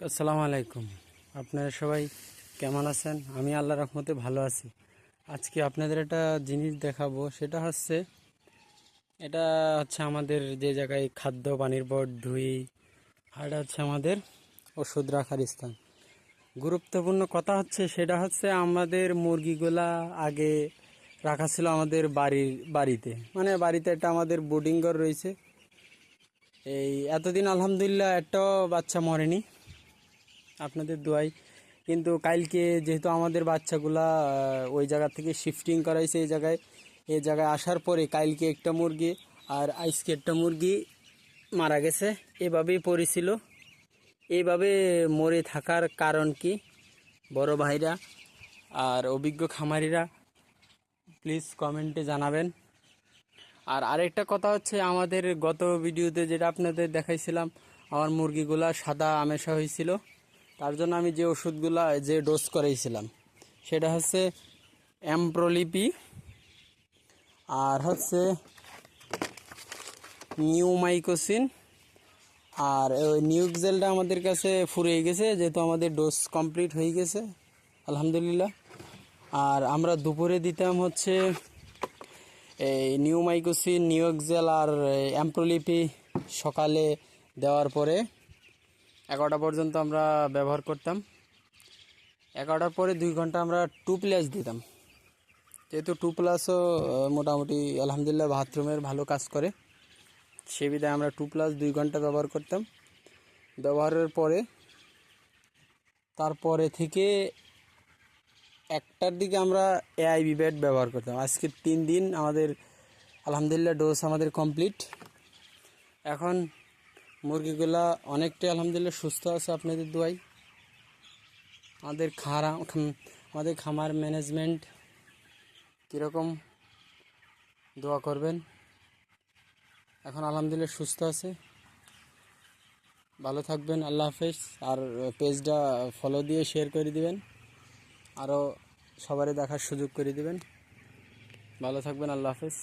আসসালামু আলাইকুম। আপনারা সবাই কেমন আছেন? আমি আল্লাহর রহমতে ভালো আছি। আজকে আপনাদের একটা জিনিস দেখাবো, সেটা হচ্ছে আমাদের যে জায়গায় খাদ্য পানির বোর্ড ধুই, আর এটা হচ্ছে আমাদের ওষুধ রাখার স্থান। গুরুত্বপূর্ণ কথা হচ্ছে সেটা হচ্ছে আমাদের মুরগিগুলা আগে রাখা ছিল আমাদের বাড়িতে, মানে বাড়িতে একটা আমাদের বোর্ডিং ঘর রয়েছে। এই এতদিন আলহামদুলিল্লাহ একটাও বাচ্চা মরেনি আপনাদের দোয়ায়। কিন্তু কালকে যেহেতু আমাদের বাচ্চাগুলা ওই জায়গা থেকে শিফটিং করাইছে এই জায়গায় আসার পরে কালকে একটা মুরগি আর আজকে একটা মুরগি মারা গেছে। এভাবেই পড়েছিল। এইভাবে মরে থাকার কারণ কি, বড় ভাইরা আর অভিজ্ঞ খামারিরা প্লিজ কমেন্টে জানাবেন। আর আরেকটা কথা হচ্ছে, আমাদের গত ভিডিওতে যেটা আপনাদের দেখাইছিলাম, আমার মুরগিগুলা সাদা আমেশা হয়েছিল। তার জন্য আমি যে ডোজ করাইছিলাম সেটা হচ্ছে অ্যাম্প্রোলিপি আর হচ্ছে নিউমাইকোসিন। আর ওই নিউক্সেলটা আমাদের কাছে ফুরিয়ে গেছে, যেহেতু আমাদের ডোজ কমপ্লিট হয়ে গেছে আলহামদুলিল্লাহ। আর আমরা দুপুরে দিতাম হচ্ছে এই নিউমাইকোসিন, নিউক্সেল আর অ্যাম্প্রোলিপি সকালে দেওয়ার পরে 11টা পর্যন্ত আমরা ব্যবহার করতাম। 11টার পরে 2 ঘন্টা আমরা 2+ দিতাম, যেহেতু 2+ও মোটামুটি আলহামদুলিল্লাহ বাথরুমের ভালো কাজ করে, সে বিধায় আমরা 2+ 2 ঘন্টা ব্যবহার করতাম। ব্যবহারের পরে তারপরে থেকে 1টার দিকে আমরা এআইবি বেড ব্যবহার করতাম। আজকে 3 দিন আমাদের আলহামদুলিল্লাহ ডোজ আমাদের কমপ্লিট। এখন মুরগিগুলা অনেকটাই আলহামদুলিল্লাহ সুস্থ আছে আপনাদের দোয়ায়। আমাদের খামার ম্যানেজমেন্ট কীরকম দোয়া করবেন। এখন আলহামদুলিল্লাহ সুস্থ আছে। ভালো থাকবেন, আল্লাহ হাফেজ। আর পেজটা ফলো দিয়ে শেয়ার করে দিবেন, আরও সবারই দেখার সুযোগ করে দিবেন। ভালো থাকবেন, আল্লাহ হাফেজ।